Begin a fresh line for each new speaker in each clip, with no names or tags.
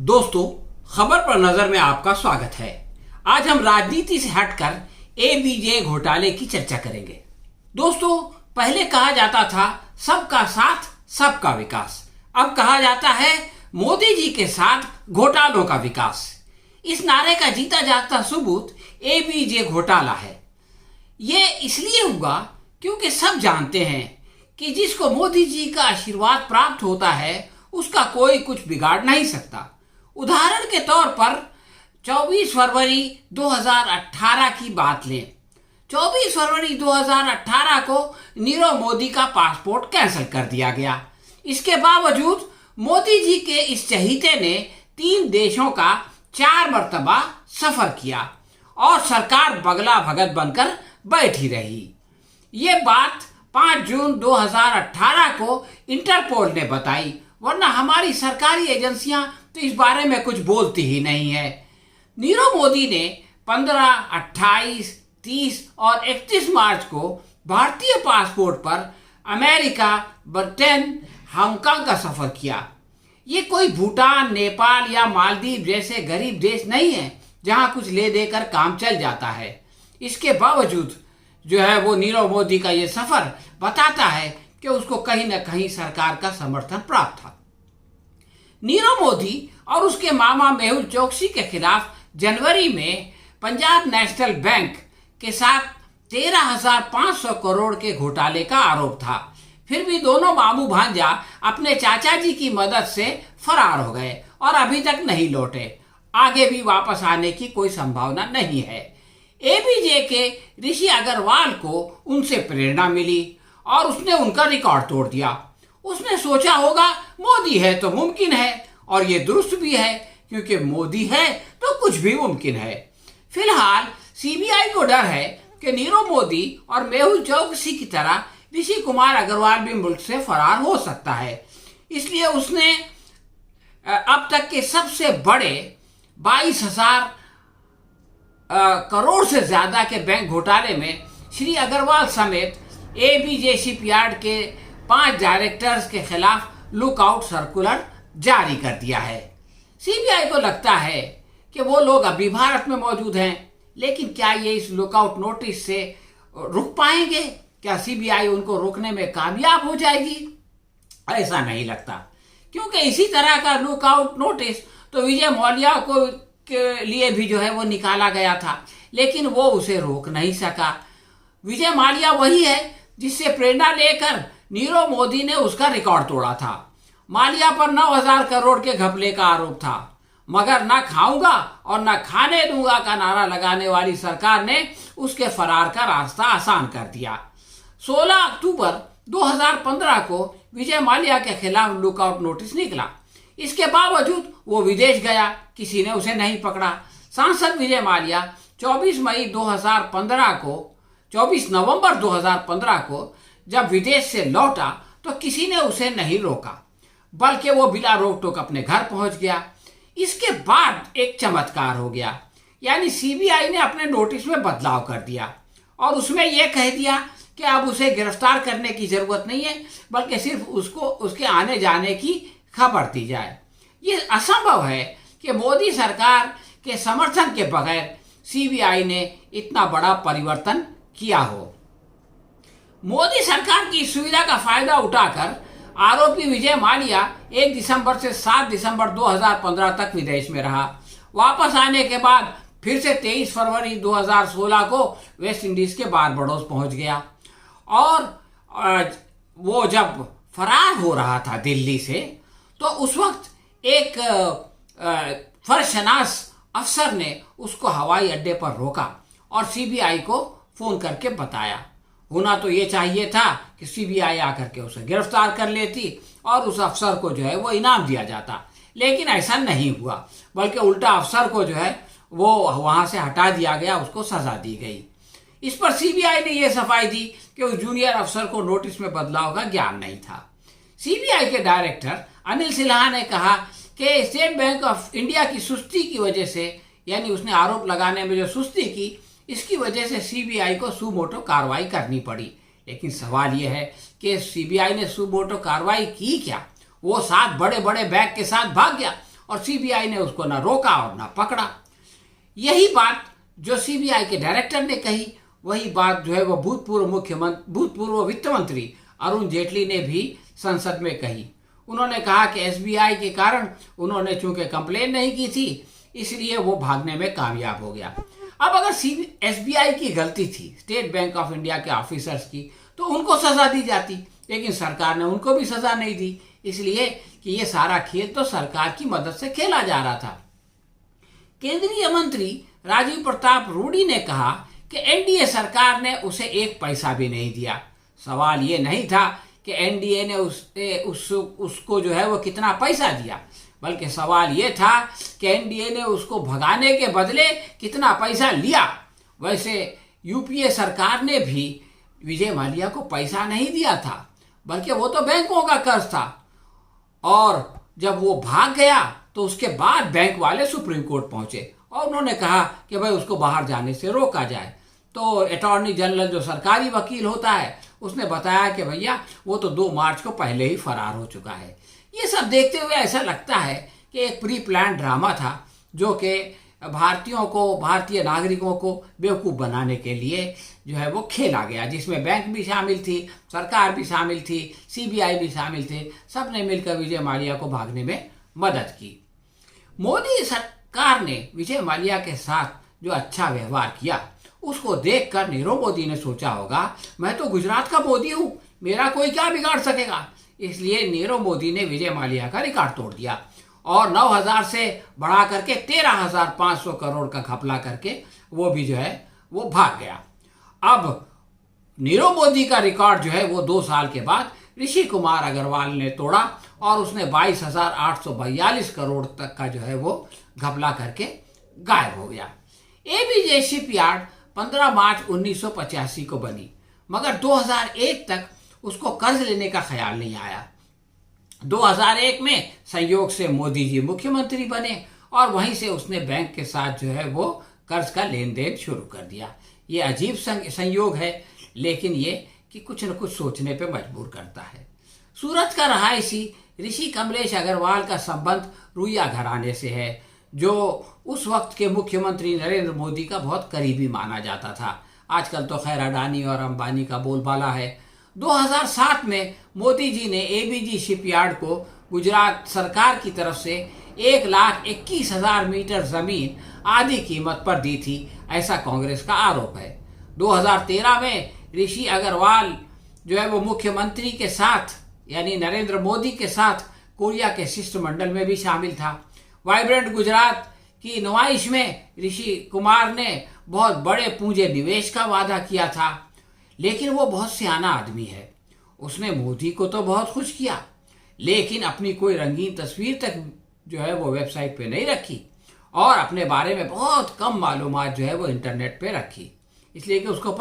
दोस्तों, खबर पर नजर में आपका स्वागत है। आज हम राजनीति से हटकर एबीजे घोटाले की चर्चा करेंगे। दोस्तों, पहले कहा जाता था सबका साथ सबका विकास। अब कहा जाता है मोदी जी के साथ घोटालों का विकास। इस नारे का जीता जागता सबूत एबीजे घोटाला है। ये इसलिए हुआ क्योंकि सब जानते हैं कि जिसको मोदी जी का आशीर्वाद प्राप्त होता है उसका कोई कुछ बिगाड़ नहीं सकता। उदाहरण के तौर पर 24 फरवरी 2018 की बात लें। 24 फरवरी 2018 को नीरव मोदी का पासपोर्ट कैंसिल कर दिया गया। इसके बावजूद मोदी जी के इस चहीते ने 3 देशों का 4 मर्तबा सफर किया और सरकार बगला भगत बनकर बैठी रही। ये बात 5 जून 2018 को इंटरपोल ने बताई, वरना हमारी सरकारी एजेंसियां तो इस बारे में कुछ बोलती ही नहीं है। नीरव मोदी ने 15, 28, 30 और 31 मार्च को भारतीय पासपोर्ट पर अमेरिका, ब्रिटेन, हांगकांग का सफर किया। ये कोई भूटान, नेपाल या मालदीव जैसे गरीब देश नहीं है जहां कुछ ले देकर काम चल जाता है। इसके बावजूद जो है वो नीरव मोदी का ये सफर बताता है कि उसको कहीं ना कहीं सरकार का समर्थन प्राप्त था। नीरव मोदी और उसके मामा मेहुल चोकसी के खिलाफ जनवरी में पंजाब नेशनल बैंक के साथ 13,500 करोड़ के घोटाले का आरोप था। फिर भी दोनों मामू भांजा अपने चाचा जी की मदद से फरार हो गए और अभी तक नहीं लौटे। आगे भी वापस आने की कोई संभावना नहीं है। एबीजे के ऋषि अग्रवाल को उनसे प्रेरणा मिली और उसने उनका रिकॉर्ड तोड़ दिया। उसने सोचा होगा मोदी है तो मुमकिन है, और ये दुरुस्त भी है क्योंकि मोदी है तो कुछ भी मुमकिन है। फिलहाल सीबीआई को डर है कि नीरव मोदी और मेहुल चोकसी की तरह ऋषि कुमार अग्रवाल भी मुल्क से फरार हो सकता है। इसलिए उसने अब तक के सबसे बड़े 22,000 करोड़ से ज्यादा के बैंक घोटाले में श्री अग्रवाल समेत एबीजे शिपयार्ड के 5 डायरेक्टर्स के खिलाफ लुकआउट सर्कुलर जारी कर दिया है। सीबीआई को लगता है कि वो लोग अभी भारत में मौजूद हैं, लेकिन क्या ये इस लुकआउट नोटिस से रुक पाएंगे? क्या सीबीआई उनको रोकने में कामयाब हो जाएगी? ऐसा नहीं लगता, क्योंकि इसी तरह का लुकआउट नोटिस तो विजय माल्या को के लिए भी जो है वो निकाला गया था, लेकिन वो उसे रोक नहीं सका। विजय माल्या वही है जिससे प्रेरणा लेकर नीरव मोदी ने उसका रिकॉर्ड तोड़ा था। माल्या पर 9,000 करोड़ के घपले का आरोप था, मगर ना खाऊंगा और ना खाने दूंगा का नारा लगाने वाली सरकार ने उसके फरार का रास्ता आसान कर दिया। 16 अक्टूबर 2015 को विजय माल्या के खिलाफ लुकआउट नोटिस निकला। इसके बावजूद वो विदेश गया, किसी ने उसे नहीं पकड़ा। सांसद विजय माल्या 24 नवंबर 2015 को जब विदेश से लौटा तो किसी ने उसे नहीं रोका, बल्कि वो बिना रोक टोक अपने घर पहुंच गया। इसके बाद एक चमत्कार हो गया, यानी सीबीआई ने अपने नोटिस में बदलाव कर दिया और उसमें यह कह दिया कि अब उसे गिरफ्तार करने की जरूरत नहीं है, बल्कि सिर्फ उसको उसके आने जाने की खबर दी जाए। ये असंभव है कि मोदी सरकार के समर्थन के बगैर सीबीआई ने इतना बड़ा परिवर्तन किया हो। मोदी सरकार की सुविधा का फायदा उठाकर आरोपी विजय माल्या 1 दिसंबर से 7 दिसंबर 2015 तक विदेश में रहा। वापस आने के बाद फिर से 23 फरवरी 2016 को वेस्ट इंडीज के बारबाडोस पहुंच गया और वो जब फरार हो रहा था दिल्ली से, तो उस वक्त एक फर्शनास अफसर ने उसको हवाई अड्डे पर रोका और सीबीआई को फोन करके बताया। होना तो ये चाहिए था कि सीबीआई आकर के उसे गिरफ्तार कर लेती और उस अफसर को जो है वो इनाम दिया जाता, लेकिन ऐसा नहीं हुआ, बल्कि उल्टा अफसर को जो है वो वहां से हटा दिया गया, उसको सजा दी गई। इस पर सीबीआई ने यह सफाई दी कि उस जूनियर अफसर को नोटिस में बदलाव का ज्ञान नहीं था। सीबीआई के डायरेक्टर अनिल सिन्हा ने कहा कि स्टेट बैंक ऑफ इंडिया की सुस्ती की वजह से, यानी उसने आरोप लगाने में जो सुस्ती की, इसकी वजह से सीबीआई को सुमोटो कार्रवाई करनी पड़ी। लेकिन सवाल यह है कि सीबीआई ने सुमोटो कार्रवाई की क्या? वो 7 बड़े बड़े बैग के साथ भाग गया और सीबीआई ने उसको ना रोका और ना पकड़ा। यही बात जो सीबीआई के डायरेक्टर ने कही, वही बात जो है वो भूतपूर्व वित्त मंत्री अरुण जेटली ने भी संसद में कही। उन्होंने कहा कि एसबीआई के कारण उन्होंने चूंकि कंप्लेन नहीं की थी, इसलिए वो भागने में कामयाब हो गया। अब अगर एसबीआई की गलती थी, स्टेट बैंक ऑफ इंडिया के ऑफिसर्स की, तो उनको सजा दी जाती, लेकिन सरकार ने उनको भी सजा नहीं दी, इसलिए कि ये सारा खेल तो सरकार की मदद से खेला जा रहा था। केंद्रीय मंत्री राजीव प्रताप रूडी ने कहा कि एनडीए सरकार ने उसे एक पैसा भी नहीं दिया। सवाल ये नहीं था कि एनडीए ने उसको जो है वो कितना पैसा दिया, बल्कि सवाल ये था कि एनडीए ने उसको भगाने के बदले कितना पैसा लिया। वैसे यूपीए सरकार ने भी विजय माल्या को पैसा नहीं दिया था, बल्कि वो तो बैंकों का कर्ज था, और जब वो भाग गया तो उसके बाद बैंक वाले सुप्रीम कोर्ट पहुंचे और उन्होंने कहा कि भाई उसको बाहर जाने से रोका जाए। तो अटॉर्नी जनरल जो सरकारी वकील होता है, उसने बताया कि भैया वो तो 2 मार्च को पहले ही फरार हो चुका है। ये सब देखते हुए ऐसा लगता है कि एक प्री प्लान ड्रामा था, जो कि भारतीय नागरिकों को बेवकूफ़ बनाने के लिए जो है वो खेला गया, जिसमें बैंक भी शामिल थी, सरकार भी शामिल थी, सीबीआई भी शामिल थे। सब ने मिलकर विजय माल्या को भागने में मदद की। मोदी सरकार ने विजय माल्या के साथ जो अच्छा व्यवहार किया, उसको देखकर नीरव मोदी ने सोचा होगा, मैं तो गुजरात का मोदी हूँ, मेरा कोई क्या बिगाड़ सकेगा। इसलिए नीरव मोदी ने विजय माल्या का रिकॉर्ड तोड़ दिया और 9,000 से बढ़ा करके 13,500 करोड़ का घपला करके वो भी जो है वो भाग गया। अब नीरव मोदी का रिकॉर्ड जो है वो 2 साल के बाद ऋषि कुमार अग्रवाल ने तोड़ा और उसने 22,842 करोड़ तक का जो है वो घपला करके गायब हो गया। एबीजे शिपयार्ड 15 मार्च 1985 को बनी, मगर 2001 तक उसको कर्ज लेने का ख्याल नहीं आया। 2001 में संयोग से मोदी जी मुख्यमंत्री बने और वहीं से उसने बैंक के साथ जो है वो कर्ज का लेन देन शुरू कर दिया। ये अजीब संयोग है, लेकिन ये कि कुछ न कुछ सोचने पे मजबूर करता है। सूरत का रहायशी ऋषि कमलेश अग्रवाल का संबंध रुइया घराने से है, जो उस वक्त के मुख्यमंत्री नरेंद्र मोदी का बहुत करीबी माना जाता था। आजकल तो खैर अडानी और अंबानी का बोलबाला है। 2007 में मोदी जी ने एबीजी शिपयार्ड को गुजरात सरकार की तरफ से 1,21,000 मीटर जमीन आधी कीमत पर दी थी, ऐसा कांग्रेस का आरोप है। 2013 में ऋषि अग्रवाल जो है वो मुख्यमंत्री के साथ यानी नरेंद्र मोदी के साथ कोरिया के शिष्टमंडल में भी शामिल था। वाइब्रेंट गुजरात की नुमाइश में ऋषि कुमार ने बहुत बड़े पूंजी निवेश का वादा किया था, लेकिन वो बहुत सियाना आदमी है। उसने मोदी को तो बहुत खुश किया, लेकिन अपनी कोई रंगीन तस्वीर तक जो है वो वेबसाइट पे नहीं रखी और अपने बारे में बहुत कम मालूमात जो है वो इंटरनेट पे रखी, इसलिए कि उसको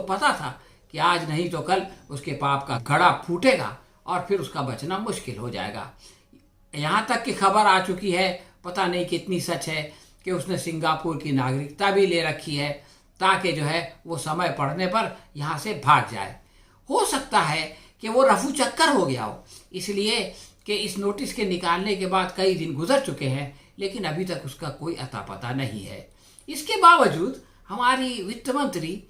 पता था कि आज नहीं तो कल उसके पाप का घड़ा फूटेगा और फिर उसका बचना मुश्किल हो जाएगा। यहाँ तक की खबर आ चुकी है, पता नहीं कितनी सच है, कि उसने सिंगापुर की नागरिकता भी ले रखी है ताकि जो है वो समय पड़ने पर यहाँ से भाग जाए। हो सकता है कि वो रफू चक्कर हो गया हो, इसलिए कि इस नोटिस के निकालने के बाद कई दिन गुजर चुके हैं, लेकिन अभी तक उसका कोई अता पता नहीं है। इसके बावजूद हमारी वित्त मंत्री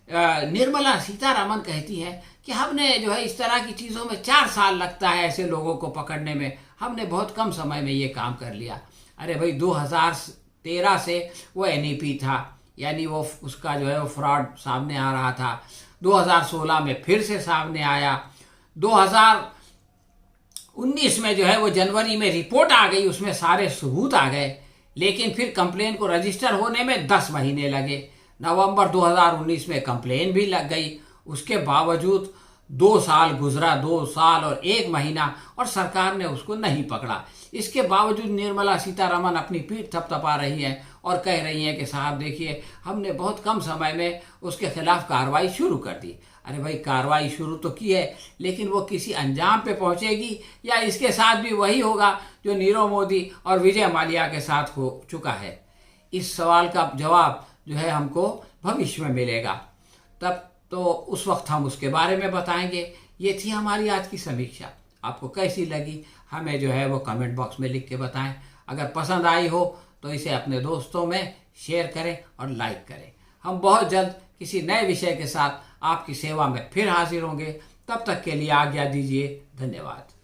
निर्मला सीतारमण कहती है कि हमने जो है इस तरह की चीज़ों में 4 साल लगता है ऐसे लोगों को पकड़ने में, हमने बहुत कम समय में ये काम कर लिया। अरे भाई 2013 से वो एनईपी था, यानी वो उसका जो है वो फ्रॉड सामने आ रहा था। 2016 में फिर से सामने आया। 2019 में जो है वो जनवरी में रिपोर्ट आ गई, उसमें सारे सबूत आ गए, लेकिन फिर कंप्लेन को रजिस्टर होने में 10 महीने लगे। नवंबर 2019 में कंप्लेन भी लग गई, उसके बावजूद 2 साल गुजरा, 2 साल और 1 महीना, और सरकार ने उसको नहीं पकड़ा। इसके बावजूद निर्मला सीतारमण अपनी पीठ थपथपा रही हैं और कह रही हैं कि साहब देखिए हमने बहुत कम समय में उसके खिलाफ कार्रवाई शुरू कर दी। अरे भाई कार्रवाई शुरू तो की है, लेकिन वो किसी अंजाम पे पहुंचेगी या इसके साथ भी वही होगा जो नीरव मोदी और विजय माल्या के साथ हो चुका है? इस सवाल का जवाब जो है हमको भविष्य में मिलेगा, तब तो उस वक्त हम उसके बारे में बताएंगे। ये थी हमारी आज की समीक्षा। आपको कैसी लगी हमें जो है वो कमेंट बॉक्स में लिख के बताएं। अगर पसंद आई हो तो इसे अपने दोस्तों में शेयर करें और लाइक करें। हम बहुत जल्द किसी नए विषय के साथ आपकी सेवा में फिर हाजिर होंगे। तब तक के लिए आज्ञा दीजिए। धन्यवाद।